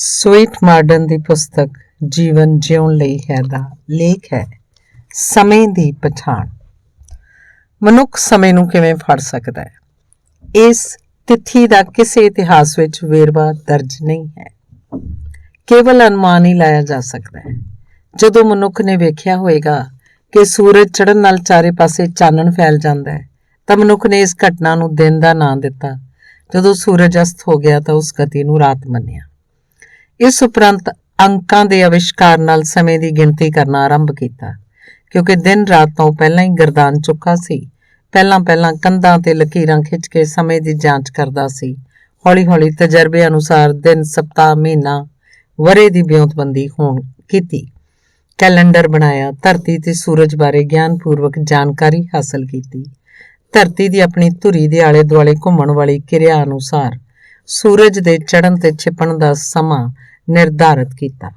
Sweet Marden ਦੀ ਪੁਸਤਕ ਜੀਵਨ ਜਿਉਣ ਲਈ ਹੈ ਦਾ ਲੇਖ ਹੈ ਸਮੇਂ ਦੀ ਪਛਾਣ। ਮਨੁੱਖ ਸਮੇਂ ਨੂੰ ਕਿਵੇਂ ਫੜ ਸਕਦਾ ਹੈ? ਇਸ ਤਿਥੀ ਦਾ ਕਿਸੇ ਇਤਿਹਾਸ ਵਿੱਚ ਵੇਰਵਾ ਦਰਜ ਨਹੀਂ ਹੈ, ਕੇਵਲ ਅਨੁਮਾਨ ਹੀ ਲਾਇਆ ਜਾ ਸਕਦਾ ਹੈ। ਜਦੋਂ ਮਨੁੱਖ ਨੇ ਵੇਖਿਆ ਹੋਵੇਗਾ ਕਿ ਸੂਰਜ ਚੜ੍ਹਨ ਨਾਲ ਚਾਰੇ ਪਾਸੇ ਚਾਨਣ ਫੈਲ ਜਾਂਦਾ ਹੈ, ਤਾਂ ਮਨੁੱਖ ਨੇ ਇਸ ਘਟਨਾ ਨੂੰ ਦਿਨ ਦਾ ਨਾਂ ਦਿੱਤਾ। ਜਦੋਂ ਸੂਰਜ ਅਸਤ ਹੋ ਗਿਆ ਤਾਂ ਉਸ ਗਤੀ ਨੂੰ ਰਾਤ ਮੰਨਿਆ। ਇਸ ਉਪਰੰਤ ਅੰਕਾਂ ਦੇ ਅਵਿਸ਼ਕਾਰ ਨਾਲ ਸਮੇਂ ਦੀ ਗਿਣਤੀ ਕਰਨਾ ਆਰੰਭ ਕੀਤਾ, ਕਿਉਂਕਿ ਦਿਨ ਰਾਤ ਤੋਂ ਪਹਿਲਾਂ ਹੀ ਗਰਦਾਨ ਚੁੱਕਾ ਸੀ। ਪਹਿਲਾਂ ਕੰਧਾਂ ਤੇ ਲਕੀਰਾਂ ਖਿੱਚ ਕੇ ਸਮੇਂ ਦੀ ਜਾਂਚ ਕਰਦਾ ਸੀ। ਹੌਲੀ ਹੌਲੀ ਤਜਰਬੇ ਅਨੁਸਾਰ ਦਿਨ, ਸਪਤਾਹ, ਮਹੀਨਾ, ਵਰ੍ਹੇ ਦੀ ਵਿਉਂਤਬੰਦੀ ਕੀਤੀ, ਕੈਲੰਡਰ ਬਣਾਇਆ, ਧਰਤੀ ਤੇ ਸੂਰਜ ਬਾਰੇ ਗਿਆਨਪੂਰਵਕ ਜਾਣਕਾਰੀ ਹਾਸਲ ਕੀਤੀ। ਧਰਤੀ ਦੀ ਆਪਣੀ ਧੁਰੀ ਦੇ ਆਲੇ ਦੁਆਲੇ ਘੁੰਮਣ ਵਾਲੀ ਕਿਰਿਆ ਅਨੁਸਾਰ ਸੂਰਜ ਦੇ ਚੜ੍ਹਨ ਤੇ ਛਿਪਣ ਦਾ ਸਮਾਂ ਨਿਰਧਾਰਤ ਕੀਤਾ।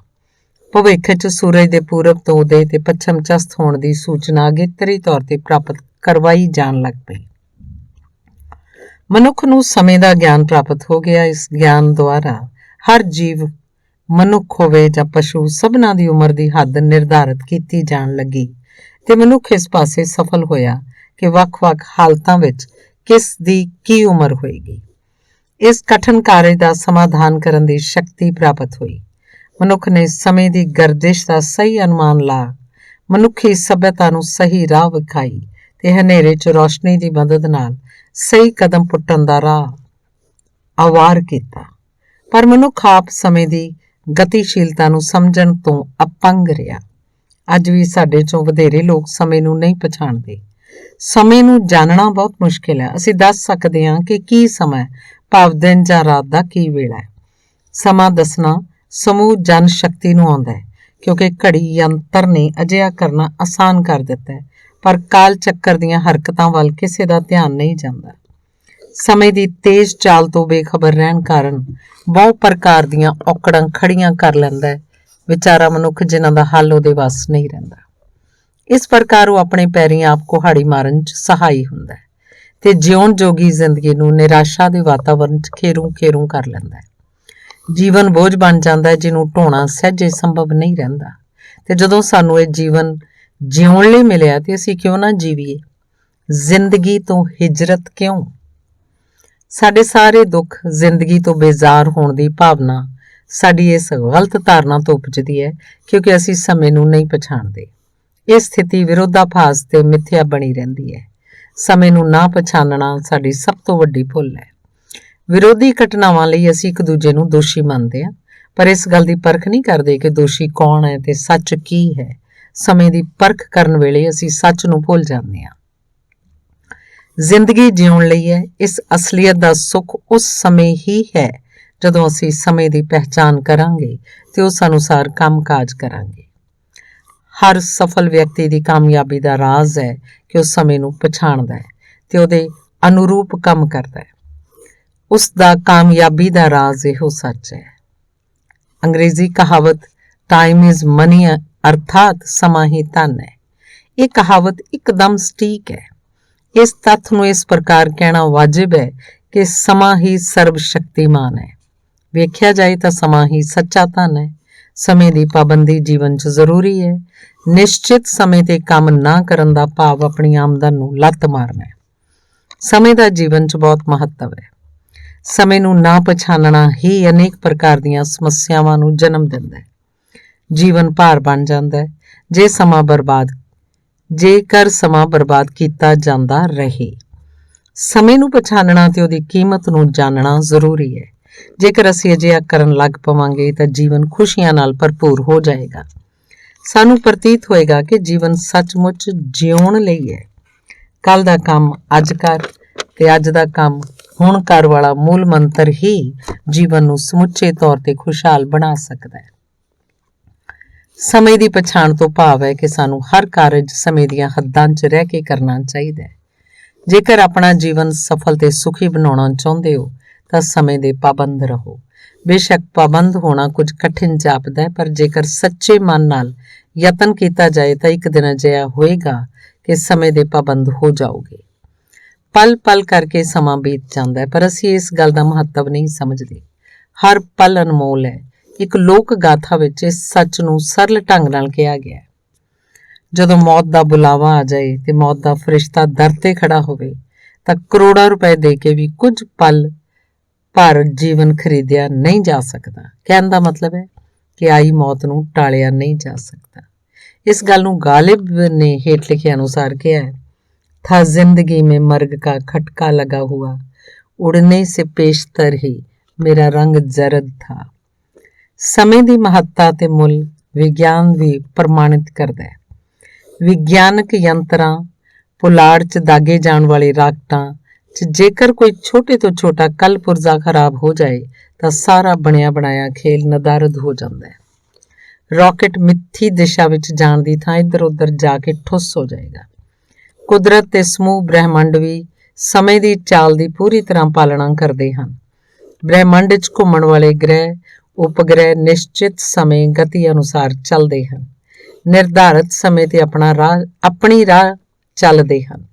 ਭਵਿੱਖ 'ਚ ਸੂਰਜ ਦੇ ਪੂਰਬ ਤੋਂ ਉਦੇ ਤੇ ਪੱਛਮ 'ਚ ਅਸਤ ਹੋਣ ਦੀ ਸੂਚਨਾ ਅਗੇਤਰੀ ਤੌਰ ਤੇ ਪ੍ਰਾਪਤ ਕਰਵਾਈ ਜਾਣ ਲੱਗ ਪਈ। ਮਨੁੱਖ ਨੂੰ ਸਮੇਂ ਦਾ ਗਿਆਨ ਪ੍ਰਾਪਤ ਹੋ ਗਿਆ। ਇਸ ਗਿਆਨ ਦੁਆਰਾ ਹਰ ਜੀਵ, ਮਨੁੱਖ ਹੋਵੇ ਜਾਂ ਪਸ਼ੂ, ਸਭਨਾਂ ਦੀ ਉਮਰ ਦੀ ਹੱਦ ਨਿਰਧਾਰਤ ਕੀਤੀ ਜਾਣ ਲੱਗੀ ਤੇ ਮਨੁੱਖ ਇਸ ਪਾਸੇ ਸਫਲ ਹੋਇਆ ਕਿ ਵੱਖ-ਵੱਖ ਹਾਲਤਾਂ ਵਿੱਚ ਕਿਸ ਦੀ ਕੀ ਉਮਰ ਹੋਏਗੀ। ਇਸ ਕਠਿਨ ਕਾਰਜ ਦਾ ਸਮਾਧਾਨ ਕਰਨ ਦੀ ਸ਼ਕਤੀ ਪ੍ਰਾਪਤ ਹੋਈ। ਮਨੁੱਖ ਨੇ ਸਮੇਂ ਦੀ ਗਰਦਿਸ਼ ਦਾ ਸਹੀ ਅਨੁਮਾਨ ਲਾ ਮਨੁੱਖੀ ਸਭਿਅਤਾ ਨੂੰ ਸਹੀ ਰਾਹ ਵਿਖਾਈ ਤੇ ਹਨੇਰੇ 'ਚ ਰੋਸ਼ਨੀ ਦੀ ਮਦਦ ਨਾਲ ਸਹੀ ਕਦਮ ਪੁੱਟਣ ਦਾ ਰਾਹ ਅਵਾਰ ਕੀਤਾ। ਪਰ ਮਨੁੱਖ ਆਪ ਸਮੇਂ ਦੀ ਗਤੀਸ਼ੀਲਤਾ ਨੂੰ ਸਮਝਣ ਤੋਂ ਅਪੰਗ ਰਿਹਾ। ਅੱਜ ਵੀ ਸਾਡੇ 'ਚੋਂ ਵਧੇਰੇ ਲੋਕ ਸਮੇਂ ਨੂੰ ਨਹੀਂ ਪਛਾਣਦੇ। ਸਮੇਂ ਨੂੰ ਜਾਣਨਾ ਬਹੁਤ ਮੁਸ਼ਕਿਲ ਹੈ। ਅਸੀਂ ਦੱਸ ਸਕਦੇ ਹਾਂ ਕਿ ਕੀ ਸਮਾਂ, ਭਾਵ ਦਿਨ ਜਾਂ ਰਾਤ ਦਾ ਕੀ ਵੇਲਾ ਹੈ। ਸਮਾਂ ਦੱਸਣਾ ਸਮੂਹ ਜਨ ਸ਼ਕਤੀ ਨੂੰ ਆਉਂਦਾ ਹੈ, ਕਿਉਂਕਿ ਘੜੀ ਯੰਤਰ ਨੇ ਅਜਿਹਾ ਕਰਨਾ ਆਸਾਨ ਕਰ ਦਿੱਤਾ ਹੈ, ਪਰ ਕਾਲ ਚੱਕਰ ਦੀਆਂ ਹਰਕਤਾਂ ਵੱਲ ਕਿਸੇ ਦਾ ਧਿਆਨ ਨਹੀਂ ਜਾਂਦਾ। ਸਮੇਂ ਦੀ ਤੇਜ਼ ਚਾਲ ਤੋਂ ਬੇਖਬਰ ਰਹਿਣ ਕਾਰਨ ਬਹੁ ਪ੍ਰਕਾਰ ਦੀਆਂ ਔਕੜਾਂ ਖੜੀਆਂ ਕਰ ਲੈਂਦਾ ਹੈ ਵਿਚਾਰਾ ਮਨੁੱਖ, ਜਿਨ੍ਹਾਂ ਦਾ ਹੱਲ ਉਹਦੇ ਵੱਸ ਨਹੀਂ ਰਹਿੰਦਾ। ਇਸ ਪ੍ਰਕਾਰ ਉਹ ਆਪਣੇ ਪੈਰੀਂ ਆਪ ਕੁਹਾੜੀ ਮਾਰਨ 'ਚ ਸਹਾਈ ਹੁੰਦਾ ਹੈ ਤੇ ਜਿਉਣ ਜੋਗੀ ਜ਼ਿੰਦਗੀ ਨੂੰ ਨਿਰਾਸ਼ਾ ਦੇ ਵਾਤਾਵਰਨ 'ਚ ਖੇਰੂ ਕਰ ਲੈਂਦਾ ਹੈ। ਜੀਵਨ ਬੋਝ ਬਣ ਜਾਂਦਾ ਹੈ, ਜਿਹਨੂੰ ਢੋਣਾ ਸਹਿਜੇ ਸੰਭਵ ਨਹੀਂ ਰਹਿੰਦਾ। ਤੇ ਜਦੋਂ ਸਾਨੂੰ ਇਹ ਜੀਵਨ ਜਿਉਣ ਲਈ ਮਿਲਿਆ ਤੇ ਅਸੀਂ ਕਿਉਂ ਨਾ ਜੀਵੀਏ? ਜ਼ਿੰਦਗੀ ਤੋਂ ਹਿਜਰਤ ਕਿਉਂ? ਸਾਡੇ ਸਾਰੇ ਦੁੱਖ ਜ਼ਿੰਦਗੀ ਤੋਂ ਬੇਜ਼ਾਰ ਹੋਣ ਦੀ ਭਾਵਨਾ ਸਾਡੀ ਇਸ ਗਲਤ ਧਾਰਨਾ ਤੋਂ ਉਪਜਦੀ ਹੈ, ਕਿਉਂਕਿ ਅਸੀਂ ਸਮੇਂ ਨੂੰ ਨਹੀਂ ਪਛਾਣਦੇ। ਇਹ ਸਥਿਤੀ ਵਿਰੋਧਾਭਾਸ ਤੇ ਮਿੱਥਿਆ ਬਣੀ ਰਹਿੰਦੀ ਹੈ। ਸਮੇਂ ਨੂੰ ਨਾ ਪਛਾਣਨਾ ਸਾਡੀ ਸਭ ਤੋਂ ਵੱਡੀ ਭੁੱਲ ਹੈ। ਵਿਰੋਧੀ ਘਟਨਾਵਾਂ ਲਈ ਅਸੀਂ ਇੱਕ ਦੂਜੇ ਨੂੰ ਦੋਸ਼ੀ ਮੰਨਦੇ ਹਾਂ, ਪਰ ਇਸ ਗੱਲ ਦੀ ਪਰਖ ਨਹੀਂ ਕਰਦੇ ਕਿ ਦੋਸ਼ੀ ਕੌਣ ਹੈ ਤੇ ਸੱਚ ਕੀ ਹੈ। ਸਮੇਂ ਦੀ ਪਰਖ ਕਰਨ ਵੇਲੇ ਅਸੀਂ ਸੱਚ ਨੂੰ ਭੁੱਲ ਜਾਂਦੇ ਹਾਂ। ਜ਼ਿੰਦਗੀ ਜਿਉਣ ਲਈ ਹੈ। ਇਸ ਅਸਲੀਅਤ ਦਾ ਸੁੱਖ ਉਸ ਸਮੇਂ ਹੀ ਹੈ ਜਦੋਂ ਅਸੀਂ ਸਮੇਂ ਦੀ ਪਹਿਚਾਣ ਕਰਾਂਗੇ ਤੇ ਉਸ ਅਨੁਸਾਰ ਕੰਮ-ਕਾਜ ਕਰਾਂਗੇ। ਹਰ ਸਫਲ ਵਿਅਕਤੀ ਦੀ ਕਾਮਯਾਬੀ ਦਾ ਰਾਜ਼ ਹੈ ਕਿ ਉਹ ਸਮੇਂ ਨੂੰ ਪਛਾਣਦਾ ਹੈ ਤੇ ਉਹਦੇ ਅਨੁਰੂਪ ਕੰਮ ਕਰਦਾ ਹੈ। ਉਸ ਦਾ ਕਾਮਯਾਬੀ ਦਾ ਰਾਜ਼ ਇਹੋ ਸੱਚ ਹੈ। ਅੰਗਰੇਜ਼ੀ ਕਹਾਵਤ ਟਾਈਮ ਇਜ਼ ਮਨੀ, ਅਰਥਾਤ ਸਮਾਂ ਹੀ ਧਨ ਹੈ। ਇਹ ਕਹਾਵਤ ਇੱਕਦਮ ਸਟੀਕ ਹੈ। ਇਸ ਤੱਥ ਨੂੰ ਇਸ ਪ੍ਰਕਾਰ ਕਹਿਣਾ ਵਾਜਿਬ ਹੈ ਕਿ ਸਮਾਂ ਹੀ ਸਰਬ ਸ਼ਕਤੀਮਾਨ ਹੈ। ਵੇਖਿਆ ਜਾਏ ਤਾਂ ਸਮਾਂ ਹੀ ਸੱਚਾ ਧਨ ਹੈ। ਸਮੇਂ ਦੀ ਪਾਬੰਦੀ ਜੀਵਨ 'ਚ ਜ਼ਰੂਰੀ ਹੈ। ਨਿਸ਼ਚਿਤ ਸਮੇਂ ਤੇ ਕੰਮ ਨਾ ਕਰਨ ਦਾ ਭਾਵ ਆਪਣੀ ਆਮਦਨ ਨੂੰ ਲੱਤ ਮਾਰਨਾ ਹੈ। ਸਮੇਂ ਦਾ ਜੀਵਨ 'ਚ ਬਹੁਤ ਮਹੱਤਵ ਹੈ। ਸਮੇਂ ਨੂੰ ਨਾ ਪਛਾਣਨਾ ਹੀ ਅਨੇਕ ਪ੍ਰਕਾਰ ਦੀਆਂ ਸਮੱਸਿਆਵਾਂ ਨੂੰ ਜਨਮ ਦਿੰਦਾ ਹੈ। ਜੀਵਨ ਭਾਰ ਬਣ ਜਾਂਦਾ ਹੈ ਜੇਕਰ ਸਮਾਂ ਬਰਬਾਦ ਕੀਤਾ ਜਾਂਦਾ ਰਹੇ। ਸਮੇਂ ਨੂੰ ਪਛਾਣਨਾ ਤੇ ਉਹਦੀ ਕੀਮਤ ਨੂੰ ਜਾਣਨਾ ਜ਼ਰੂਰੀ ਹੈ। ਜੇਕਰ ਅਸੀਂ ਅਜਿਹਾ ਕਰਨ ਲੱਗ ਪਵਾਂਗੇ ਤਾਂ ਜੀਵਨ ਖੁਸ਼ੀਆਂ ਨਾਲ ਭਰਪੂਰ ਹੋ ਜਾਏਗਾ। ਸਾਨੂੰ ਪ੍ਰਤੀਤ ਹੋਏਗਾ ਕਿ ਜੀਵਨ ਸੱਚਮੁੱਚ ਜਿਉਣ ਲਈ ਹੈ। ਕੱਲ ਦਾ ਕੰਮ ਅੱਜ ਕਰ ਤੇ ਅੱਜ ਦਾ ਕੰਮ ਹੁਣ ਕਰ ਵਾਲਾ ਮੂਲ ਮੰਤਰ ਹੀ ਜੀਵਨ ਨੂੰ ਸਮੁੱਚੇ ਤੌਰ ਤੇ ਖੁਸ਼ਹਾਲ ਬਣਾ ਸਕਦਾ ਹੈ। ਸਮੇਂ ਦੀ ਪਛਾਣ ਤੋਂ ਭਾਵ ਹੈ ਕਿ ਸਾਨੂੰ ਹਰ ਕਾਰਜ ਸਮੇਂ ਦੀਆਂ ਹੱਦਾਂ 'ਚ ਰਹਿ ਕੇ ਕਰਨਾ ਚਾਹੀਦਾ ਹੈ। ਜੇਕਰ ਆਪਣਾ ਜੀਵਨ ਸਫਲ ਤੇ ਸੁਖੀ ਬਣਾਉਣਾ ਚਾਹੁੰਦੇ ਹੋ ਤਾਂ ਸਮੇਂ ਦੇ ਪਾਬੰਦ ਰਹੋ। ਬੇਸ਼ੱਕ ਪਾਬੰਦ ਹੋਣਾ ਕੁਝ ਕਠਿਨ ਜਾਪਦਾ ਹੈ, ਪਰ ਜੇਕਰ ਸੱਚੇ ਮਨ ਨਾਲ ਯਤਨ ਕੀਤਾ ਜਾਏ ਤਾਂ ਇੱਕ ਦਿਨ ਅਜਿਹਾ ਹੋਏਗਾ ਕਿ ਸਮੇਂ ਦੇ ਪਾਬੰਦ ਹੋ ਜਾਓਗੇ। ਪਲ ਪਲ ਕਰਕੇ ਸਮਾਂ ਬੀਤ ਜਾਂਦਾ ਹੈ, ਪਰ ਅਸੀਂ ਇਸ ਗੱਲ ਦਾ ਮਹੱਤਵ ਨਹੀਂ ਸਮਝਦੇ। ਹਰ ਪਲ ਅਨਮੋਲ ਹੈ। ਇੱਕ ਲੋਕ ਗਾਥਾ ਵਿੱਚ ਇਸ ਸੱਚ ਨੂੰ ਸਰਲ ਢੰਗ ਨਾਲ ਕਿਹਾ ਗਿਆ ਹੈ। ਜਦੋਂ ਮੌਤ ਦਾ ਬੁਲਾਵਾ ਆ ਜਾਏ ਤੇ ਮੌਤ ਦਾ ਫਰਿਸ਼ਤਾ ਦਰ ਤੇ ਖੜਾ ਹੋਵੇ ਤਾਂ ਕਰੋੜਾਂ ਰੁਪਏ ਦੇ ਕੇ ਵੀ ਕੁਝ ਪਲ ਭਰ ਜੀਵਨ ਖਰੀਦਿਆ ਨਹੀਂ ਜਾ ਸਕਦਾ। ਕਹਿਣ ਦਾ ਮਤਲਬ ਹੈ ਕਿ ਆਈ ਮੌਤ ਨੂੰ ਟਾਲਿਆ ਨਹੀਂ ਜਾ ਸਕਦਾ। ਇਸ ਗੱਲ ਨੂੰ ਗਾਲਿਬ ਨੇ ਹੇਠ ਲਿਖੇ ਅਨੁਸਾਰ ਕਿਹਾ ਹੈ, था जिंदगी में मर्ग का खटका लगा हुआ, उड़ने से पेशतर ही मेरा रंग जरद था। ਸਮੇਂ ਦੀ ਮਹੱਤਤਾ ਤੇ ਮੁੱਲ ਵਿਗਿਆਨ ਵੀ ਪ੍ਰਮਾਣਿਤ ਕਰਦਾ ਹੈ। ਵਿਗਿਆਨਕ ਯੰਤਰਾਂ, ਪੁਲਾੜ 'ਚ ਦਾਗੇ ਜਾਣ ਵਾਲੇ ਰਾਕਟਾਂ 'ਚ ਜੇਕਰ ਕੋਈ ਛੋਟੇ ਤੋਂ ਛੋਟਾ ਕਲ ਪੁਰਜ਼ਾ ਖਰਾਬ ਹੋ ਜਾਏ ਤਾਂ ਸਾਰਾ ਬਣਿਆ ਬਣਾਇਆ ਖੇਲ ਨਦਾਰਦ ਹੋ ਜਾਂਦਾ ਹੈ। ਰਾਕਟ ਮਿੱਥੀ ਦਿਸ਼ਾ ਵਿੱਚ ਜਾਣ ਦੀ ਥਾਂ ਇੱਧਰ ਉੱਧਰ ਜਾ ਕੇ ਠੁੱਸ ਹੋ ਜਾਏਗਾ। ਕੁਦਰਤ ਤੇ ਸਮੂਹ ਬ੍ਰਹਿਮੰਡ ਵੀ ਸਮੇਂ ਦੀ ਚਾਲ ਦੀ ਪੂਰੀ ਤਰ੍ਹਾਂ ਪਾਲਣਾ ਕਰਦੇ ਹਨ। ਬ੍ਰਹਿਮੰਡ 'ਚ ਘੁੰਮਣ ਵਾਲੇ ਗ੍ਰਹਿ ਉਪਗ੍ਰਹਿ ਨਿਸ਼ਚਿਤ ਸਮੇਂ ਗਤੀ ਅਨੁਸਾਰ ਚੱਲਦੇ ਹਨ, ਨਿਰਧਾਰਤ ਸਮੇਂ ਤੇ ਆਪਣੀ ਰਾਹ ਚੱਲਦੇ ਹਨ।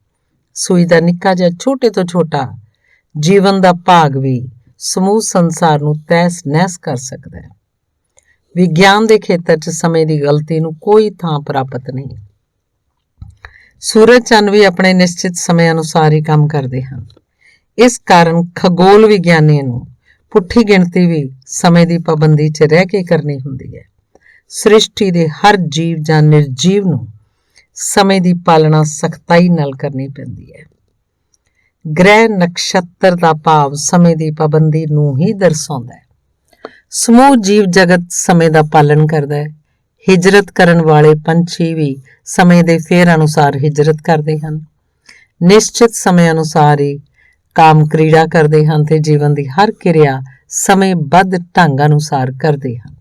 ਸੂਈ ਦਾ ਨਿੱਕਾ ਜਿਹਾ ਛੋਟੇ ਤੋਂ ਛੋਟਾ ਜੀਵਨ ਦਾ ਭਾਗ ਵੀ ਸਮੂਹ ਸੰਸਾਰ ਨੂੰ ਤਹਿਸ ਨਹਿਸ ਕਰ ਸਕਦਾ ਹੈ। ਵਿਗਿਆਨ ਦੇ ਖੇਤਰ 'ਚ ਸਮੇਂ ਦੀ ਗਲਤੀ ਨੂੰ ਕੋਈ ਥਾਂ ਪ੍ਰਾਪਤ ਨਹੀਂ। ਸੂਰਜ ਚੰਨ ਵੀ ਆਪਣੇ ਨਿਸ਼ਚਿਤ ਸਮੇਂ ਅਨੁਸਾਰ ਹੀ ਕੰਮ ਕਰਦੇ ਹਨ। ਇਸ ਕਾਰਨ ਖਗੋਲ ਵਿਗਿਆਨੀਆਂ ਨੂੰ ਪੁੱਠੀ ਗਿਣਤੀ ਵੀ ਸਮੇਂ ਦੀ ਪਾਬੰਦੀ 'ਚ ਰਹਿ ਕੇ ਕਰਨੀ ਹੁੰਦੀ ਹੈ। ਸ੍ਰਿਸ਼ਟੀ ਦੇ ਹਰ ਜੀਵ ਜਾਂ ਨਿਰਜੀਵ ਨੂੰ ਸਮੇਂ ਦੀ ਪਾਲਣਾ ਸਖਤਾਈ ਨਾਲ ਕਰਨੀ ਪੈਂਦੀ ਹੈ। ਗ੍ਰਹਿ ਨਕਸ਼ਤਰ ਦਾ ਭਾਵ ਸਮੇਂ ਦੀ ਪਾਬੰਦੀ ਨੂੰ ਹੀ ਦਰਸਾਉਂਦਾ ਹੈ। ਸਮੂਹ ਜੀਵ ਜਗਤ ਸਮੇਂ ਦਾ ਪਾਲਣ ਕਰਦਾ ਹੈ। ਹਿਜਰਤ ਕਰਨ ਵਾਲੇ ਪੰਛੀ ਵੀ ਸਮੇਂ ਦੇ ਫੇਰ ਅਨੁਸਾਰ ਹਿਜਰਤ ਕਰਦੇ ਹਨ। ਨਿਸ਼ਚਿਤ ਸਮੇਂ ਅਨੁਸਾਰ ਹੀ ਕਾਮ ਕ੍ਰੀੜਾ ਕਰਦੇ ਹਨ ਤੇ ਜੀਵਨ ਦੀ ਹਰ ਕਿਰਿਆ ਸਮੇਂਬੱਧ ਢੰਗ ਅਨੁਸਾਰ ਕਰਦੇ ਹਨ।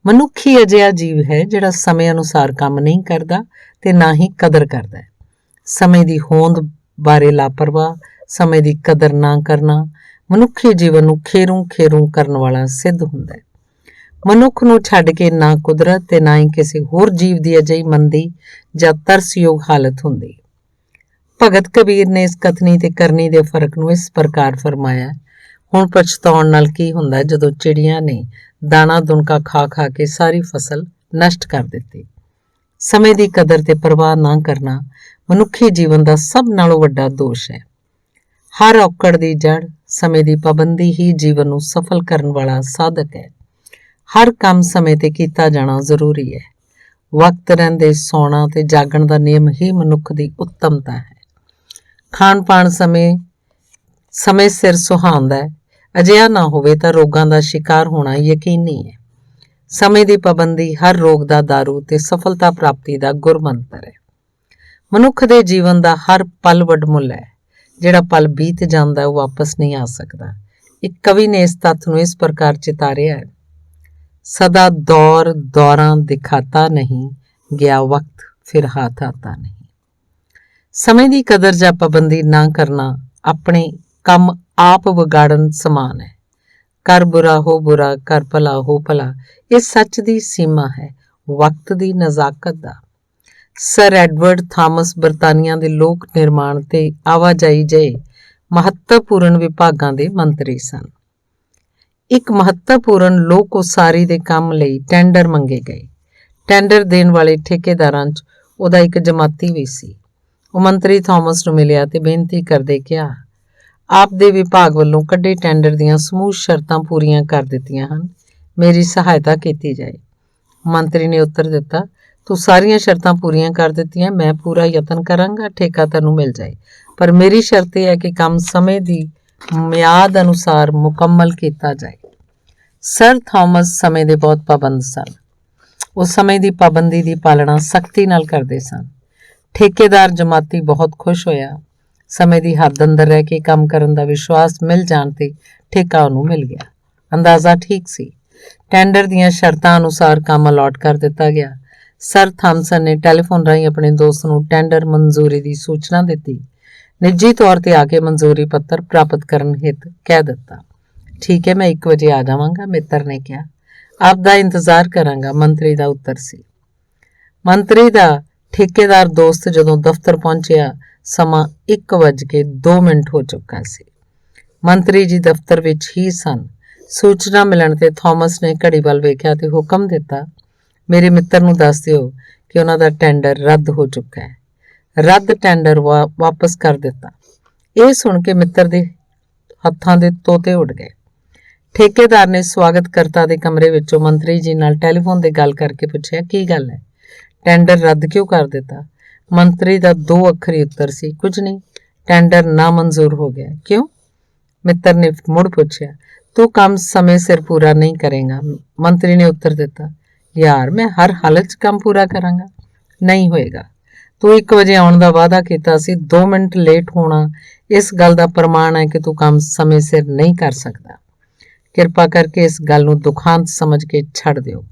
ਮਨੁੱਖ ਹੀ ਅਜਿਹਾ ਜੀਵ ਹੈ ਜਿਹੜਾ ਸਮੇਂ ਅਨੁਸਾਰ ਕੰਮ ਨਹੀਂ ਕਰਦਾ ਤੇ ਨਾ ਹੀ ਕਦਰ ਕਰਦਾ ਹੈ। ਸਮੇਂ ਦੀ ਹੋਂਦ ਬਾਰੇ ਲਾਪਰਵਾਹ, ਸਮੇਂ ਦੀ ਕਦਰ ਨਾ ਕਰਨਾ ਮਨੁੱਖੀ ਜੀਵਨ ਨੂੰ ਖੇਰੂ ਕਰਨ ਵਾਲਾ ਸਿੱਧ ਹੁੰਦਾ ਹੈ। ਮਨੁੱਖ ਨੂੰ ਛੱਡ ਕੇ ਨਾ ਕੁਦਰਤ ਤੇ ਨਾ ਹੀ ਕਿਸੇ ਹੋਰ ਜੀਵ ਦੀ ਅਜਿਹੀ ਮੰਦੀ ਜਾਂ ਤਰਸਯੋਗ ਹਾਲਤ ਹੁੰਦੀ। ਭਗਤ ਕਬੀਰ ਨੇ ਇਸ ਕਥਨੀ ਤੇ ਕਰਨੀ ਦੇ ਫਰਕ ਨੂੰ ਇਸ ਪ੍ਰਕਾਰ ਫਰਮਾਇਆ, ਹੁਣ ਪਛਤਾਉਣ ਨਾਲ ਕੀ ਹੁੰਦਾ ਜਦੋਂ ਚਿੜੀਆਂ ਨੇ ਦਾਣਾ ਦੁਨਕਾ ਖਾ ਖਾ ਕੇ ਸਾਰੀ ਫਸਲ ਨਸ਼ਟ ਕਰ ਦਿੱਤੀ। ਸਮੇਂ ਦੀ ਕਦਰ ਤੇ ਪਰਵਾਹ ਨਾ ਕਰਨਾ ਮਨੁੱਖੀ ਜੀਵਨ ਦਾ ਸਭ ਨਾਲੋਂ ਵੱਡਾ ਦੋਸ਼ ਹੈ। ਹਰ ਔਕੜ ਦੀ ਜੜ ਸਮੇਂ ਦੀ ਪਾਬੰਦੀ ਹੀ ਜੀਵਨ ਨੂੰ ਸਫਲ ਕਰਨ ਵਾਲਾ ਸਾਧਕ ਹੈ। ਹਰ ਕੰਮ ਸਮੇਂ ਤੇ ਕੀਤਾ ਜਾਣਾ ਜ਼ਰੂਰੀ ਹੈ। ਵਕਤ ਰਹਿੰਦੇ ਸੌਣਾ ਤੇ ਜਾਗਣ ਦਾ ਨਿਯਮ ਹੀ ਮਨੁੱਖ ਦੀ ਉੱਤਮਤਾ ਹੈ। ਖਾਣ ਪਾਣ ਸਮੇਂ ਸਿਰ ਸੁਹਾਉਂਦਾ ਹੈ। ਅਜਿਹਾ ਨਾ ਹੋਵੇ ਤਾਂ ਰੋਗਾਂ ਦਾ ਸ਼ਿਕਾਰ ਹੋਣਾ ਯਕੀਨੀ ਹੈ। ਸਮੇਂ ਦੀ ਪਾਬੰਦੀ ਹਰ ਰੋਗ ਦਾ ਦਾਰੂ ਤੇ ਸਫਲਤਾ ਪ੍ਰਾਪਤੀ ਦਾ ਗੁਰਮੰਤਰ ਹੈ। ਮਨੁੱਖ ਦੇ ਜੀਵਨ ਦਾ ਹਰ ਪਲ ਵੱਡਮੁੱਲ ਹੈ। ਜਿਹੜਾ ਪਲ ਬੀਤ ਜਾਂਦਾ ਉਹ ਵਾਪਸ ਨਹੀਂ ਆ ਸਕਦਾ। ਇੱਕ ਕਵੀ ਨੇ ਇਸ ਤੱਥ ਨੂੰ ਇਸ ਪ੍ਰਕਾਰ ਚਿਤਾਰਿਆ ਹੈ, ਸਦਾ ਦੌਰਾਂ ਦਿਖਾਤਾ ਨਹੀਂ, ਗਿਆ ਵਕਤ ਫਿਰ ਹਾਥ ਆਤਾ ਨਹੀਂ। ਸਮੇਂ ਦੀ ਕਦਰ ਜਾਂ ਪਾਬੰਦੀ ਨਾ ਕਰਨਾ ਆਪਣੇ ਕੰਮ ਆਪ ਵਿਗਾੜਨ ਸਮਾਨ ਹੈ। ਕਰ ਬੁਰਾ ਹੋ ਬੁਰਾ, ਕਰ ਭਲਾ ਹੋ ਭਲਾ, ਇਹ ਸੱਚ ਦੀ ਸੀਮਾ ਹੈ, ਵਕਤ ਦੀ ਨਜ਼ਾਕਤ ਦਾ। ਸਰ ਐਡਵਰਡ ਥਾਮਸ ਬਰਤਾਨੀਆ ਦੇ ਲੋਕ ਨਿਰਮਾਣ ਤੇ ਆਵਾਜਾਈ ਜਿਹੇ ਮਹੱਤਵਪੂਰਨ ਵਿਭਾਗਾਂ ਦੇ ਮੰਤਰੀ ਸਨ। ਇੱਕ ਮਹੱਤਵਪੂਰਨ ਲੋਕ ਉਸਾਰੀ ਦੇ ਕੰਮ ਲਈ ਟੈਂਡਰ ਮੰਗੇ ਗਏ। ਟੈਂਡਰ ਦੇਣ ਵਾਲੇ ਠੇਕੇਦਾਰਾਂ 'ਚ ਉਹਦਾ ਇੱਕ ਜਮਾਤੀ ਵੀ ਸੀ। ਉਹ ਮੰਤਰੀ ਥਾਮਸ ਨੂੰ ਮਿਲਿਆ ਤੇ ਬੇਨਤੀ ਕਰਦੇ ਕਿਹਾ, ਆਪ ਦੇ ਵਿਭਾਗ ਵੱਲੋਂ ਕੱਢੇ ਟੈਂਡਰ ਦੀਆਂ ਸਮੂਹ ਸ਼ਰਤਾਂ ਪੂਰੀਆਂ ਕਰ ਦਿੱਤੀਆਂ ਹਨ, ਮੇਰੀ ਸਹਾਇਤਾ ਕੀਤੀ ਜਾਏ। ਮੰਤਰੀ ਨੇ ਉੱਤਰ ਦਿੱਤਾ, ਤੂੰ ਸਾਰੀਆਂ ਸ਼ਰਤਾਂ ਪੂਰੀਆਂ ਕਰ ਦਿੱਤੀਆਂ, ਮੈਂ ਪੂਰਾ ਯਤਨ ਕਰਾਂਗਾ ਠੇਕਾ ਤੈਨੂੰ ਮਿਲ ਜਾਏ, ਪਰ ਮੇਰੀ ਸ਼ਰਤ ਇਹ ਹੈ ਕਿ ਕੰਮ ਸਮੇਂ ਦੀ ਮਿਆਦ ਅਨੁਸਾਰ ਮੁਕੰਮਲ ਕੀਤਾ ਜਾਏ। ਸਰ ਥਾਮਸ ਸਮੇਂ ਦੇ ਬਹੁਤ ਪਾਬੰਦ ਸਨ। ਉਹ ਸਮੇਂ ਦੀ ਪਾਬੰਦੀ ਦੀ ਪਾਲਣਾ ਸਖਤੀ ਨਾਲ ਕਰਦੇ ਸਨ। ਠੇਕੇਦਾਰ ਜਮਾਤੀ ਬਹੁਤ ਖੁਸ਼ ਹੋਇਆ। ਸਮੇਂ ਦੀ ਹੱਦ ਅੰਦਰ ਰਹਿ ਕੇ ਕੰਮ ਕਰਨ ਦਾ ਵਿਸ਼ਵਾਸ ਮਿਲ ਜਾਣ ਤੇ ਠੇਕਾ ਉਹਨੂੰ ਮਿਲ ਗਿਆ। ਅੰਦਾਜ਼ਾ ਠੀਕ ਸੀ। ਟੈਂਡਰ ਦੀਆਂ ਸ਼ਰਤਾਂ ਅਨੁਸਾਰ ਕੰਮ ਅਲਾਟ ਕਰ ਦਿੱਤਾ ਗਿਆ। ਸਰ ਥਾਮਸਨ ਨੇ ਟੈਲੀਫੋਨ ਰਾਹੀਂ ਆਪਣੇ ਦੋਸਤ ਨੂੰ ਟੈਂਡਰ ਮਨਜ਼ੂਰੀ ਦੀ ਸੂਚਨਾ ਦਿੱਤੀ। ਨਿੱਜੀ ਤੌਰ ਤੇ ਆ ਕੇ ਮਨਜ਼ੂਰੀ ਪੱਤਰ ਪ੍ਰਾਪਤ ਕਰਨ ਹਿੱਤ ਕਹਿ ਦਿੱਤਾ। ਠੀਕ ਹੈ, ਮੈਂ 1 ਵਜੇ ਆ ਜਾਵਾਂਗਾ, ਮਿੱਤਰ ਨੇ ਕਿਹਾ। ਆਪ ਦਾ ਇੰਤਜ਼ਾਰ ਕਰਾਂਗਾ, ਮੰਤਰੀ ਦਾ ਉੱਤਰ ਸੀ। ਮੰਤਰੀ ਦਾ ਠੇਕੇਦਾਰ ਦੋਸਤ ਜਦੋਂ ਦਫ਼ਤਰ ਪਹੁੰਚਿਆ ਸਮਾਂ 1:02 ਹੋ ਚੁੱਕਾ ਸੀ। ਮੰਤਰੀ ਜੀ ਦਫ਼ਤਰ ਵਿੱਚ ਹੀ ਸਨ। सूचना मिलण ते थॉमस ने घड़ी ਵੱਲ ਵੇਖਿਆ ਤੇ ਹੁਕਮ ਦਿੱਤਾ, ਮੇਰੇ ਮਿੱਤਰ ਨੂੰ ਦੱਸ ਦਿਓ ਕਿ ਉਹਨਾਂ ਦਾ ਟੈਂਡਰ ਰੱਦ ਹੋ ਚੁੱਕਾ ਹੈ। ਰੱਦ ਟੈਂਡਰ ਵਾਪਸ ਕਰ ਦਿੱਤਾ। ਇਹ ਸੁਣ ਕੇ ਮਿੱਤਰ ਦੇ ਹੱਥਾਂ ਦੇ ਤੋਤੇ ਉੱਡ ਗਏ। ਠੇਕੇਦਾਰ ਨੇ ਸਵਾਗਤਕਰਤਾ ਦੇ ਕਮਰੇ ਵਿੱਚੋਂ ਮੰਤਰੀ ਜੀ ਨਾਲ ਟੈਲੀਫੋਨ ਤੇ ਗੱਲ ਕਰਕੇ ਪੁੱਛਿਆ, ਕੀ ਗੱਲ ਹੈ? ਟੈਂਡਰ ਰੱਦ ਕਿਉਂ ਕਰ ਦਿੱਤਾ? ਮੰਤਰੀ ਦਾ 2 ਅੱਖਰੀ ਉੱਤਰ ਸੀ, ਕੁਝ ਨਹੀਂ, ਟੈਂਡਰ ਨਾਮਨਜ਼ੂਰ ਹੋ ਗਿਆ। ਕਿਉਂ? ਮਿੱਤਰ ਨੇ ਮੁੜ ਪੁੱਛਿਆ। ਤੂੰ ਕੰਮ ਸਮੇਂ ਸਿਰ ਪੂਰਾ ਨਹੀਂ ਕਰੇਗਾ। ਮੰਤਰੀ ਨੇ ਉੱਤਰ ਦਿੱਤਾ, ਯਾਰ ਮੈਂ ਹਰ ਹਾਲਤ 'ਚ ਕੰਮ ਪੂਰਾ ਕਰਾਂਗਾ। ਨਹੀਂ ਹੋਏਗਾ। ਤੂੰ 1 ਵਜੇ ਆਉਣ ਦਾ ਵਾਅਦਾ ਕੀਤਾ ਸੀ। 2 ਮਿੰਟ ਲੇਟ ਹੋਣਾ ਇਸ ਗੱਲ ਦਾ ਪ੍ਰਮਾਣ ਹੈ ਕਿ ਤੂੰ ਕੰਮ ਸਮੇਂ ਸਿਰ ਨਹੀਂ ਕਰ ਸਕਦਾ। ਕਿਰਪਾ ਕਰਕੇ ਇਸ ਗੱਲ ਨੂੰ ਦੁਖਾਂਤ ਸਮਝ ਕੇ ਛੱਡ ਦਿਓ।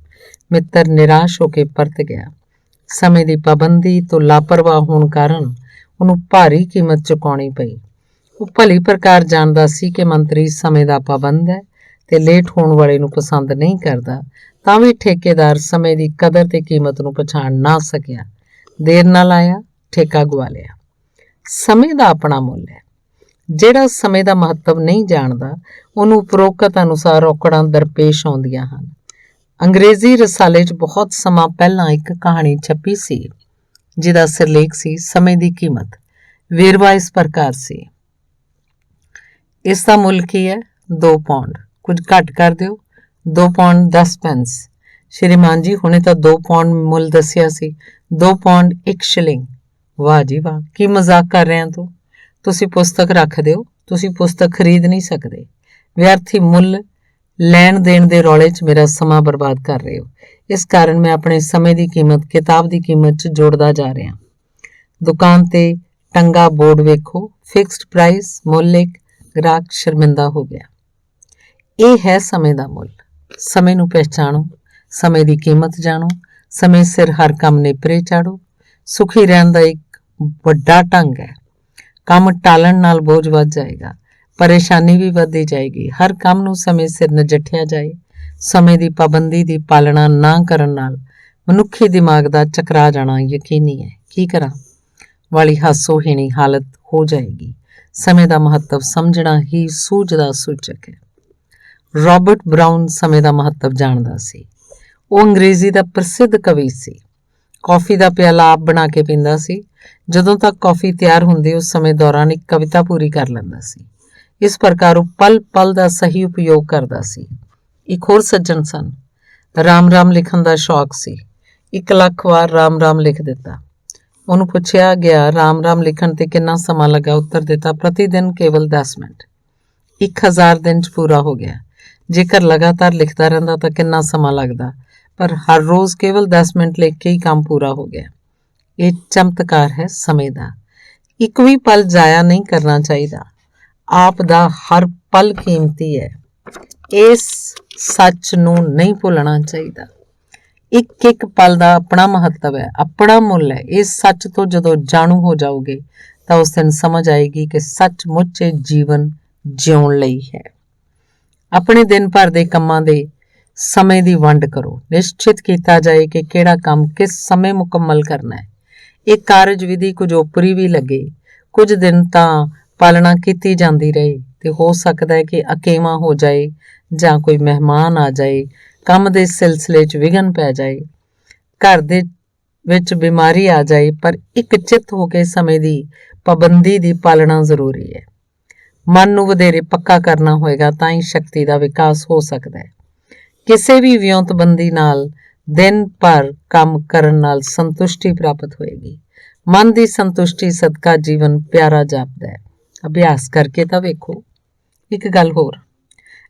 ਮਿੱਤਰ ਨਿਰਾਸ਼ ਹੋ ਕੇ ਪਰਤ ਗਿਆ। ਸਮੇਂ ਦੀ ਪਾਬੰਦੀ ਤੋਂ ਲਾਪਰਵਾਹ ਹੋਣ ਕਾਰਨ ਉਹਨੂੰ ਭਾਰੀ ਕੀਮਤ ਚੁਕਾਉਣੀ ਪਈ। ਉਹ ਭਲੀ ਪ੍ਰਕਾਰ ਜਾਣਦਾ ਸੀ ਕਿ ਮੰਤਰੀ ਸਮੇਂ ਦਾ ਪਾਬੰਦ ਹੈ ਤੇ ਲੇਟ ਹੋਣ ਵਾਲੇ ਨੂੰ ਪਸੰਦ ਨਹੀਂ ਕਰਦਾ, ਤਾਂ ਵੀ ਠੇਕੇਦਾਰ ਸਮੇਂ ਦੀ ਕਦਰ ਤੇ ਕੀਮਤ ਨੂੰ ਪਛਾਣ ਨਾ ਸਕਿਆ। ਦੇਰ ਨਾਲ ਆਇਆ, ਠੇਕਾ ਗਵਾ ਲਿਆ। ਸਮੇਂ ਦਾ ਆਪਣਾ ਮੁੱਲ ਹੈ। ਜਿਹੜਾ ਸਮੇਂ ਦਾ ਮਹੱਤਵ ਨਹੀਂ ਜਾਣਦਾ, ਉਹਨੂੰ ਉਪਰੋਕਤ ਅਨੁਸਾਰ ਔਕੜਾਂ ਦਰਪੇਸ਼ ਆਉਂਦੀਆਂ ਹਨ। ਅੰਗਰੇਜ਼ੀ ਰਸਾਲੇ 'ਚ ਬਹੁਤ ਸਮਾਂ ਪਹਿਲਾਂ ਇੱਕ ਕਹਾਣੀ ਛਪੀ ਸੀ ਜਿਹਦਾ ਸਿਰਲੇਖ ਸੀ ਸਮੇਂ ਦੀ ਕੀਮਤ। ਵੇਰਵਾ ਇਸ ਪ੍ਰਕਾਰ ਸੀ, ਇਸ ਦਾ ਮੁੱਲ ਕੀ ਹੈ? 2 ਪੌਂਡ। ਕੁਝ ਘੱਟ ਕਰ ਦਿਓ। 2 ਪੌਂਡ 10 ਪੈਂਸ। ਸ਼੍ਰੀਮਾਨ ਜੀ, ਹੁਣੇ ਤਾਂ 2 ਪੌਂਡ ਮੁੱਲ ਦੱਸਿਆ ਸੀ। 2 ਪੌਂਡ 1 ਸ਼ਿਲਿੰਗ। ਵਾਹ ਜੀ ਵਾਹ, ਕੀ ਮਜ਼ਾਕ ਕਰ ਰਹੇ ਹੋ ਤੂੰ? ਤੁਸੀਂ ਪੁਸਤਕ ਰੱਖ ਦਿਓ। ਤੁਸੀਂ ਪੁਸਤਕ ਖਰੀਦ ਨਹੀਂ ਸਕਦੇ। ਵਿਅਰਥੀ ਮੁੱਲ ਲੈਣ ਦੇਣ ਦੇ ਰੌਲੇ 'ਚ ਮੇਰਾ ਸਮਾਂ ਬਰਬਾਦ ਕਰ ਰਹੇ ਹੋ। ਇਸ ਕਾਰਨ ਮੈਂ ਆਪਣੇ ਸਮੇਂ ਦੀ ਕੀਮਤ ਕਿਤਾਬ ਦੀ ਕੀਮਤ 'ਚ ਜੋੜਦਾ ਜਾ ਰਿਹਾ। ਦੁਕਾਨ ਤੇ ਟੰਗਾ ਬੋਰਡ ਵੇਖੋ, ਫਿਕਸਡ ਪ੍ਰਾਈਸ, ਮੁੱਲ 1। ਗ੍ਰਾਹਕ ਸ਼ਰਮਿੰਦਾ ਹੋ ਗਿਆ। ਇਹ ਹੈ ਸਮੇਂ ਦਾ ਮੁੱਲ। ਸਮੇਂ ਨੂੰ ਪਹਿਚਾਣੋ, ਸਮੇਂ ਦੀ ਕੀਮਤ ਜਾਣੋ, ਸਮੇਂ ਸਿਰ ਹਰ ਕੰਮ ਨੇਪਰੇ ਚਾੜੋ। ਸੁਖੀ ਰਹਿਣ ਦਾ ਇੱਕ ਵੱਡਾ ਢੰਗ ਹੈ। ਕੰਮ ਟਾਲਣ ਨਾਲ ਬੋਝ ਵੱਧ ਜਾਏਗਾ, ਪਰੇਸ਼ਾਨੀ ਵੀ ਵੱਧਦੀ ਜਾਏਗੀ। ਹਰ ਕੰਮ ਨੂੰ ਸਮੇਂ ਸਿਰ ਨਜਿੱਠਿਆ ਜਾਏ। ਸਮੇਂ ਦੀ ਪਾਬੰਦੀ ਦੀ ਪਾਲਣਾ ਨਾ ਕਰਨ ਨਾਲ ਮਨੁੱਖੀ ਦਿਮਾਗ ਦਾ ਚਕਰਾ ਜਾਣਾ ਯਕੀਨੀ ਹੈ। ਕੀ ਕਰਾਂ ਵਾਲੀ ਹਾਸੋਹੀਣੀ ਹਾਲਤ ਹੋ ਜਾਏਗੀ। ਸਮੇਂ ਦਾ ਮਹੱਤਵ ਸਮਝਣਾ ਹੀ ਸੂਝ ਦਾ ਸੂਚਕ ਹੈ। ਰਾਬਰਟ ਬਰਾਊਨ ਸਮੇਂ ਦਾ ਮਹੱਤਵ ਜਾਣਦਾ ਸੀ। ਉਹ ਅੰਗਰੇਜ਼ੀ ਦਾ ਪ੍ਰਸਿੱਧ ਕਵੀ ਸੀ। ਕੌਫੀ ਦਾ ਪਿਆਲਾ ਆਪ ਬਣਾ ਕੇ ਪੀਂਦਾ ਸੀ। ਜਦੋਂ ਤੱਕ ਕੌਫੀ ਤਿਆਰ ਹੁੰਦੀ, ਉਸ ਸਮੇਂ ਦੌਰਾਨ ਇੱਕ ਕਵਿਤਾ ਪੂਰੀ ਕਰ ਲੈਂਦਾ ਸੀ। ਇਸ ਪ੍ਰਕਾਰ ਉਹ ਪਲ ਪਲ ਦਾ ਸਹੀ ਉਪਯੋਗ ਕਰਦਾ ਸੀ। ਇੱਕ ਹੋਰ ਸੱਜਣ ਸਨ। ਰਾਮ ਰਾਮ ਲਿਖਣ ਦਾ ਸ਼ੌਕ ਸੀ। 1 ਲੱਖ ਵਾਰ ਰਾਮ ਰਾਮ ਲਿਖ ਦਿੱਤਾ। ਉਹਨੂੰ ਪੁੱਛਿਆ ਗਿਆ, ਰਾਮ ਰਾਮ ਲਿਖਣ ਤੇ ਕਿੰਨਾ ਸਮਾਂ ਲੱਗਾ? ਉੱਤਰ ਦਿੱਤਾ, ਪ੍ਰਤੀ ਦਿਨ ਕੇਵਲ 10 ਮਿੰਟ। 1000 ਦਿਨ 'ਚ ਪੂਰਾ ਹੋ ਗਿਆ। ਜੇਕਰ ਲਗਾਤਾਰ ਲਿਖਦਾ ਰਹਿੰਦਾ ਤਾਂ ਕਿੰਨਾ ਸਮਾਂ ਲੱਗਦਾ? ਪਰ ਹਰ ਰੋਜ਼ ਕੇਵਲ 10 ਮਿੰਟ ਲਿਖ ਕੇ ਹੀ ਕੰਮ ਪੂਰਾ ਹੋ ਗਿਆ। ਇਹ ਚਮਤਕਾਰ ਹੈ ਸਮੇਂ ਦਾ। ਇੱਕ ਵੀ ਪਲ ਜ਼ਾਇਆ ਨਹੀਂ ਕਰਨਾ ਚਾਹੀਦਾ। ਆਪ ਦਾ ਹਰ ਪਲ ਕੀਮਤੀ ਹੈ। ਇਸ ਸੱਚ ਨੂੰ ਨਹੀਂ ਭੁੱਲਣਾ ਚਾਹੀਦਾ। ਇੱਕ ਇੱਕ ਪਲ ਦਾ ਆਪਣਾ ਮਹੱਤਵ ਹੈ, ਆਪਣਾ ਮੁੱਲ ਹੈ। ਇਸ ਸੱਚ ਤੋਂ ਜਦੋਂ ਜਾਣੂ ਹੋ ਜਾਓਗੇ ਤਾਂ ਉਸ ਦਿਨ ਸਮਝ ਆਏਗੀ ਕਿ ਸੱਚਮੁੱਚ ਇਹ ਜੀਵਨ ਜਿਉਣ ਲਈ ਹੈ। ਆਪਣੇ ਦਿਨ ਭਰ ਦੇ ਕੰਮਾਂ ਦੇ ਸਮੇਂ ਦੀ ਵੰਡ ਕਰੋ। ਨਿਸ਼ਚਿਤ ਕੀਤਾ ਜਾਏ ਕਿ ਕਿਹੜਾ ਕੰਮ ਕਿਸ ਸਮੇਂ ਮੁਕੰਮਲ ਕਰਨਾ ਹੈ। ਇਹ ਕਾਰਜ ਵਿਧੀ ਕੁਝ ਓਪਰੀ ਵੀ ਲੱਗੇ, ਕੁਝ ਦਿਨ ਤਾਂ ਪਾਲਣਾ ਕੀਤੀ ਜਾਂਦੀ ਰਹੇ ਤੇ ਹੋ ਸਕਦਾ ਹੈ ਕਿ ਅਕੇਵਾਂ ਹੋ ਜਾਏ ਜਾਂ ਕੋਈ ਮਹਿਮਾਨ ਆ ਜਾਏ, ਕੰਮ ਦੇ ਸਿਲਸਿਲੇ 'ਚ ਵਿਘਨ ਪੈ ਜਾਏ, ਘਰ ਦੇ ਵਿੱਚ ਬਿਮਾਰੀ ਆ ਜਾਏ, ਪਰ ਇੱਕ ਚਿੱਤ ਹੋ ਕੇ ਸਮੇਂ ਦੀ ਪਾਬੰਦੀ ਦੀ ਪਾਲਣਾ ਜ਼ਰੂਰੀ ਹੈ। ਮਨ ਨੂੰ ਵਧੇਰੇ ਪੱਕਾ ਕਰਨਾ ਹੋਏਗਾ ਤਾਂ ਹੀ ਸ਼ਕਤੀ ਦਾ ਵਿਕਾਸ ਹੋ ਸਕਦਾ ਹੈ। ਕਿਸੇ ਵੀ ਵਿਉਂਤਬੰਦੀ ਨਾਲ ਦਿਨ ਭਰ ਕੰਮ ਕਰਨ ਨਾਲ ਸੰਤੁਸ਼ਟੀ ਪ੍ਰਾਪਤ ਹੋਏਗੀ। ਮਨ ਦੀ ਸੰਤੁਸ਼ਟੀ ਸਦਕਾ ਜੀਵਨ ਪਿਆਰਾ ਜਾਪਦਾ ਹੈ। ਅਭਿਆਸ ਕਰਕੇ ਤਾਂ ਵੇਖੋ। ਇੱਕ ਗੱਲ ਹੋਰ,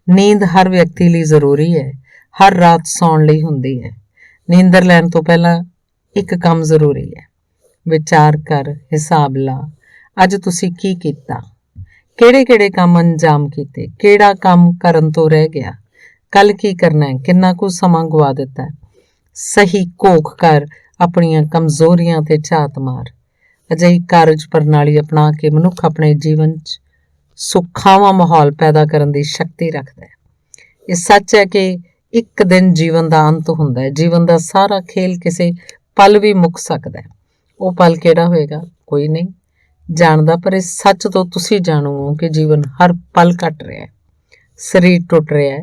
ਨੀਂਦ ਹਰ ਵਿਅਕਤੀ ਲਈ ਜ਼ਰੂਰੀ ਹੈ। ਹਰ ਰਾਤ ਸੌਣ ਲਈ ਹੁੰਦੀ ਹੈ। ਨੀਂਦਰ ਲੈਣ ਤੋਂ ਪਹਿਲਾਂ ਇੱਕ ਕੰਮ ਜ਼ਰੂਰੀ ਹੈ। ਵਿਚਾਰ ਕਰ, ਹਿਸਾਬ ਲਾ, ਅੱਜ ਤੁਸੀਂ ਕੀ ਕੀਤਾ, ਕਿਹੜੇ ਕੰਮ ਅੰਜਾਮ ਕੀਤੇ, ਕਿਹੜਾ ਕੰਮ ਕਰਨ ਤੋਂ ਰਹਿ ਗਿਆ, ਕੱਲ ਕੀ ਕਰਨਾ ਹੈ, ਕਿੰਨਾ ਕੁ ਸਮਾਂ ਗਵਾ ਦਿੱਤਾ। ਸਹੀ ਘੋਖ ਕਰ, ਆਪਣੀਆਂ ਕਮਜ਼ੋਰੀਆਂ ਤੇ ਝਾਤ ਮਾਰ। ਅਜਿਹੀ ਕਾਰਜ ਪ੍ਰਣਾਲੀ ਅਪਣਾ ਕੇ ਮਨੁੱਖ ਆਪਣੇ ਜੀਵਨ 'ਚ ਸੁਖਾਵਾਂ ਮਾਹੌਲ ਪੈਦਾ ਕਰਨ ਦੀ ਸ਼ਕਤੀ ਰੱਖਦਾ ਹੈ। ਇਹ ਸੱਚ ਹੈ ਕਿ ਇੱਕ ਦਿਨ ਜੀਵਨ ਦਾ ਅੰਤ ਹੁੰਦਾ ਹੈ। ਜੀਵਨ ਦਾ ਸਾਰਾ ਖੇਲ ਕਿਸੇ ਪਲ ਵੀ ਮੁੱਕ ਸਕਦਾ ਹੈ। ਉਹ ਪਲ ਕਿਹੜਾ ਹੋਏਗਾ ਕੋਈ ਨਹੀਂ ਜਾਣਦਾ, ਪਰ ਇਸ ਸੱਚ ਤੋਂ ਤੁਸੀਂ ਜਾਣੋ ਕਿ ਜੀਵਨ ਹਰ ਪਲ ਕੱਟ ਰਿਹਾ ਹੈ। ਸਰੀਰ ਟੁੱਟ ਰਿਹਾ ਹੈ,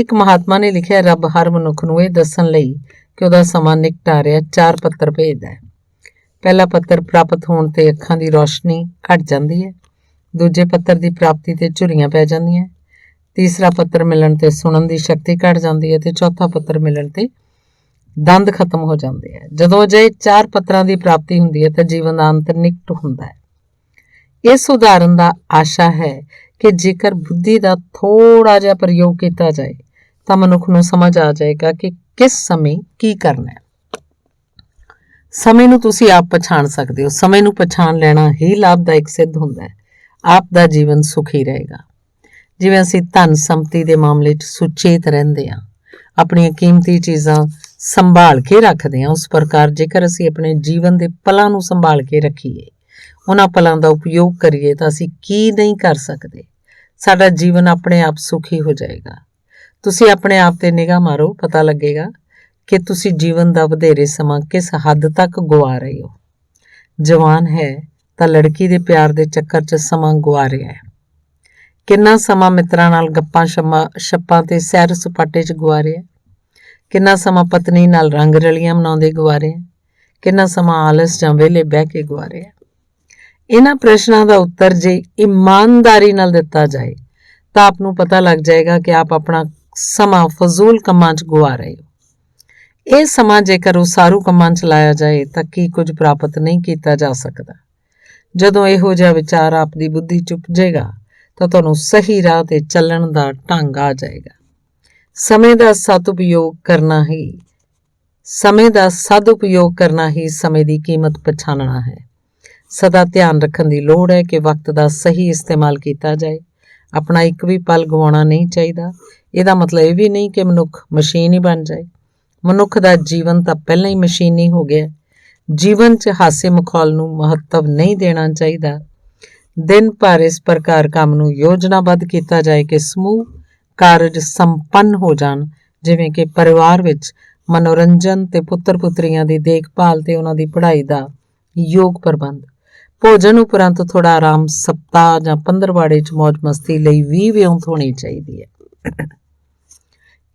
ਇੱਕ ਮਹਾਤਮਾ ਨੇ ਲਿਖਿਆ, ਰੱਬ ਹਰ ਮਨੁੱਖ ਨੂੰ ਇਹ ਦੱਸਣ ਲਈ ਕਿ ਉਹਦਾ ਸਮਾਂ ਨਿਕਟ ਆ ਰਿਹਾ 4 ਪੱਤਰ ਭੇਜਦਾ ਹੈ। ਪਹਿਲਾ ਪੱਤਰ ਪ੍ਰਾਪਤ ਹੋਣ ਤੇ ਅੱਖਾਂ ਦੀ ਰੌਸ਼ਨੀ ਘਟ ਜਾਂਦੀ ਹੈ। ਦੂਜੇ ਪੱਤਰ ਦੀ ਪ੍ਰਾਪਤੀ ਤੇ ਝੁਰੀਆਂ ਪੈ ਜਾਂਦੀਆਂ। ਤੀਸਰਾ ਪੱਤਰ ਮਿਲਣ ਤੇ ਸੁਣਨ ਦੀ ਸ਼ਕਤੀ ਘਟ ਜਾਂਦੀ ਹੈ ਤੇ ਚੌਥਾ ਪੱਤਰ ਮਿਲਣ ਤੇ ਦੰਦ ਖਤਮ ਹੋ ਜਾਂਦੇ ਆ। ਜਦੋਂ ਅਜਿਹੇ 4 ਪੱਤਰਾਂ ਦੀ ਪ੍ਰਾਪਤੀ ਹੁੰਦੀ ਹੈ ਤਾਂ ਜੀਵਨ ਦਾ ਅੰਤ ਨਿਕਟ ਹੁੰਦਾ ਹੈ। ਇਸ ਉਦਾਹਰਨ ਦਾ ਆਸ਼ਾ ਹੈ ਕਿ ਜੇਕਰ ਬੁੱਧੀ ਦਾ ਥੋੜਾ ਜਿਹਾ ਪ੍ਰਯੋਗ ਕੀਤਾ ਜਾਏ ਤਾਂ ਮਨੁੱਖ ਨੂੰ ਸਮਝ ਆ ਜਾਏਗਾ ਕਿ ਕਿਸ ਸਮੇਂ ਕੀ ਕਰਨਾ ਹੈ। ਸਮੇਂ ਨੂੰ ਤੁਸੀਂ ਆਪ ਪਛਾਣ ਸਕਦੇ ਹੋ। ਸਮੇਂ ਨੂੰ ਪਛਾਣ ਲੈਣਾ ਹੀ ਲਾਭਦਾਇਕ ਸਿੱਧ ਹੁੰਦਾ ਹੈ। ਆਪ ਦਾ ਜੀਵਨ ਸੁਖੀ ਰਹੇਗਾ। ਜਿਵੇਂ ਅਸੀਂ ਧਨ ਸੰਪਤੀ ਦੇ ਮਾਮਲੇ 'ਚ ਸੁਚੇਤ ਰਹਿੰਦੇ ਹਾਂ, ਆਪਣੀਆਂ ਕੀਮਤੀ ਚੀਜ਼ਾਂ ਸੰਭਾਲ ਕੇ ਰੱਖਦੇ ਹਾਂ, ਉਸ ਪ੍ਰਕਾਰ ਜੇਕਰ ਅਸੀਂ ਆਪਣੇ ਜੀਵਨ ਦੇ ਪਲਾਂ ਨੂੰ ਸੰਭਾਲ ਕੇ ਰੱਖੀਏ, ਉਹਨਾਂ ਪਲਾਂ ਦਾ ਉਪਯੋਗ ਕਰੀਏ ਤਾਂ ਅਸੀਂ ਕੀ ਨਹੀਂ ਕਰ ਸਕਦੇ। ਸਾਡਾ ਜੀਵਨ ਆਪਣੇ ਆਪ ਸੁਖੀ ਹੋ ਜਾਏਗਾ। ਤੁਸੀਂ ਆਪਣੇ ਆਪ ਤੇ ਨਿਗਾਹ ਮਾਰੋ, ਪਤਾ ਲੱਗੇਗਾ ਕਿ ਤੁਸੀਂ ਜੀਵਨ ਦਾ ਵਧੇਰੇ ਸਮਾਂ ਕਿਸ ਹੱਦ ਤੱਕ ਗੁਆ ਰਹੇ ਹੋ। ਜਵਾਨ ਹੈ ਤਾਂ ਲੜਕੀ ਦੇ ਪਿਆਰ ਦੇ ਚੱਕਰ 'ਚ ਸਮਾਂ ਗੁਆ ਰਿਹਾ ਹੈ। ਕਿੰਨਾ ਸਮਾਂ ਮਿੱਤਰਾਂ ਨਾਲ ਗੱਪਾਂ ਛੱਪਾਂ ਤੇ ਸੈਰ ਸਪਾਟੇ 'ਚ ਗੁਆ ਰਿਹਾ। ਕਿੰਨਾ ਸਮਾਂ ਪਤਨੀ ਨਾਲ ਰੰਗ ਰਲੀਆਂ ਮਨਾਉਂਦੇ ਗੁਆ ਰਿਹਾ। ਕਿੰਨਾ ਸਮਾਂ ਆਲਸ ਜਾਂ ਵਿਹਲੇ ਬਹਿ ਕੇ ਗੁਆ ਰਿਹਾ। ਇਹਨਾਂ ਪ੍ਰਸ਼ਨਾਂ ਦਾ ਉੱਤਰ ਜੇ ਇਮਾਨਦਾਰੀ ਨਾਲ ਦਿੱਤਾ ਜਾਏ ਤਾਂ ਆਪ ਨੂੰ ਪਤਾ ਲੱਗ ਜਾਏਗਾ ਕਿ ਆਪ ਆਪਣਾ ਸਮਾਂ ਫਜ਼ੂਲ ਕੰਮਾਂ 'ਚ ਗੁਆ ਰਹੇ ਹੋ। ਇਹ ਸਮਾਂ ਜੇਕਰ ਉਸਾਰੂ ਕੰਮਾਂ 'ਚ ਲਾਇਆ ਜਾਏ ਤਾਂ ਕੀ ਕੁਝ ਪ੍ਰਾਪਤ ਨਹੀਂ ਕੀਤਾ ਜਾ ਸਕਦਾ। ਜਦੋਂ ਇਹੋ ਜਿਹਾ ਵਿਚਾਰ ਆਪ ਦੀ ਬੁੱਧੀ 'ਚ ਉਪਜੇਗਾ ਤਾਂ ਤੁਹਾਨੂੰ ਸਹੀ ਰਾਹ ਤੇ ਚੱਲਣ ਦਾ ਢੰਗ ਆ ਜਾਏਗਾ। ਸਮੇਂ ਦਾ ਸਦਉਪਯੋਗ ਕਰਨਾ ਹੀ ਸਮੇਂ ਦੀ ਕੀਮਤ ਪਛਾਣਨਾ ਹੈ। ਸਦਾ ਧਿਆਨ ਰੱਖਣ ਦੀ ਲੋੜ ਹੈ ਕਿ ਵਕਤ ਦਾ ਸਹੀ ਇਸਤੇਮਾਲ ਕੀਤਾ ਜਾਏ। ਆਪਣਾ ਇੱਕ ਵੀ ਪਲ ਗਵਾਉਣਾ ਨਹੀਂ ਚਾਹੀਦਾ। ਇਹਦਾ ਮਤਲਬ ਇਹ ਵੀ ਨਹੀਂ ਕਿ ਮਨੁੱਖ ਮਸ਼ੀਨ ਹੀ ਬਣ ਜਾਏ। ਮਨੁੱਖ ਦਾ ਜੀਵਨ ਤਾਂ ਪਹਿਲਾਂ ਹੀ ਮਸ਼ੀਨੀ ਹੋ ਗਿਆ। ਜੀਵਨ 'ਚ ਹਾਸੇ ਮਖੌਲ ਨੂੰ ਮਹੱਤਵ ਨਹੀਂ ਦੇਣਾ ਚਾਹੀਦਾ। ਦਿਨ ਭਰ ਇਸ ਪ੍ਰਕਾਰ ਕੰਮ ਨੂੰ ਯੋਜਨਾਬੱਧ ਕੀਤਾ ਜਾਏ ਕਿ ਸਮੂਹ ਕਾਰਜ ਸੰਪੰਨ ਹੋ ਜਾਣ, ਜਿਵੇਂ ਕਿ ਪਰਿਵਾਰ ਵਿੱਚ ਮਨੋਰੰਜਨ ਤੇ ਪੁੱਤਰ ਪੁੱਤਰੀਆਂ ਦੀ ਦੇਖਭਾਲ ਤੇ ਉਹਨਾਂ ਦੀ ਪੜ੍ਹਾਈ ਦਾ ਯੋਗ ਪ੍ਰਬੰਧ। ਭੋਜਨ ਉਪਰੰਤ ਥੋੜਾ ਆਰਾਮ, ਸਪਤਾਹ ਜਾਂ ਪੰਦਰਵਾੜੇ 'ਚ ਮੌਜ ਮਸਤੀ ਲਈ ਵੀ ਵਿਉਂਤ ਹੋਣੀ ਚਾਹੀਦੀ ਹੈ।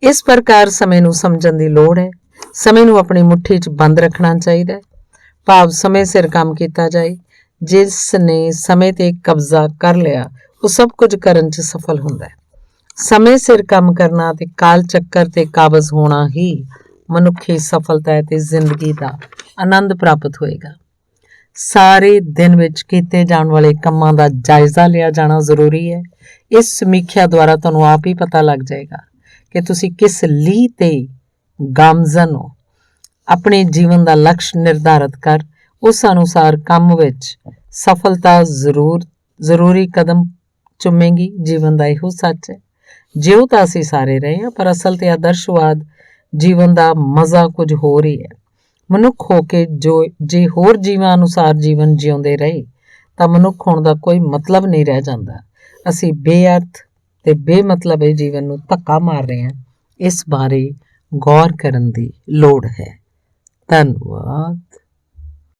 ਇਸ ਪ੍ਰਕਾਰ ਸਮੇਂ ਨੂੰ ਸਮਝਣ ਦੀ ਲੋੜ ਹੈ। ਸਮੇਂ ਨੂੰ ਆਪਣੀ ਮੁੱਠੀ 'ਚ ਬੰਦ ਰੱਖਣਾ ਚਾਹੀਦਾ ਹੈ। ਭਾਵ ਸਮੇਂ ਸਿਰ ਕੰਮ ਕੀਤਾ ਜਾਏ। ਜਿਸ ਨੇ ਸਮੇਂ ਤੇ ਕਬਜ਼ਾ ਕਰ ਲਿਆ ਉਹ ਸਭ ਕੁਝ ਕਰਨ 'ਚ ਸਫਲ ਹੁੰਦਾ ਹੈ। ਸਮੇਂ ਸਿਰ ਕੰਮ ਕਰਨਾ ਤੇ ਕਾਲ ਚੱਕਰ ਤੇ ਕਾਬਜ਼ ਹੋਣਾ ਹੀ ਮਨੁੱਖੀ ਸਫਲਤਾ ਹੈ ਤੇ ਜ਼ਿੰਦਗੀ ਦਾ ਆਨੰਦ ਪ੍ਰਾਪਤ ਹੋਏਗਾ। ਸਾਰੇ ਦਿਨ ਵਿੱਚ ਕੀਤੇ ਜਾਣ ਵਾਲੇ ਕੰਮਾਂ ਦਾ ਜਾਇਜ਼ਾ ਲਿਆ ਜਾਣਾ ਜ਼ਰੂਰੀ ਹੈ। ਇਸ ਸਮੀਖਿਆ ਦੁਆਰਾ ਤੁਹਾਨੂੰ ਆਪ ਹੀ ਪਤਾ ਲੱਗ ਜਾਏਗਾ ਕਿ ਤੁਸੀਂ ਕਿਸ ਲੀਹ ਤੇ ਗਾਮਜ਼ਨ ਹੋ। ਆਪਣੇ ਜੀਵਨ ਦਾ ਲਕਸ਼ ਨਿਰਧਾਰਤ ਕਰ ਉਸ ਅਨੁਸਾਰ ਕੰਮ ਵਿੱਚ ਸਫਲਤਾ ਜ਼ਰੂਰੀ ਕਦਮ ਚੁੰਮੇਗੀ। ਜੀਵਨ ਦਾ ਇਹੋ ਸੱਚ ਹੈ। ਜਿਉ ਤਾਂ ਅਸੀਂ ਸਾਰੇ ਰਹੇ ਹਾਂ, ਪਰ ਅਸਲ ਤੇ ਆਦਰਸ਼ਵਾਦ ਜੀਵਨ ਦਾ ਮਜ਼ਾ ਕੁਝ ਹੋਰ ਹੀ ਹੈ। ਮਨੁੱਖ ਹੋ ਕੇ ਜੇ ਹੋਰ ਜੀਵਾਂ ਅਨੁਸਾਰ ਜੀਵਨ ਜਿਉਂਦੇ ਰਹੇ ਤਾਂ ਮਨੁੱਖ ਹੋਣ ਦਾ ਕੋਈ ਮਤਲਬ ਨਹੀਂ ਰਹਿ ਜਾਂਦਾ। ਅਸੀਂ ਬੇਅਰਥ ਤੇ ਬੇਮਤਲਬ ਇਹ ਜੀਵਨ ਨੂੰ ਧੱਕਾ ਮਾਰ ਰਹੇ ਹਾਂ। ਇਸ ਬਾਰੇ ਗੌਰ ਕਰਨ ਦੀ ਲੋੜ ਹੈ। ਧੰਨਵਾਦ।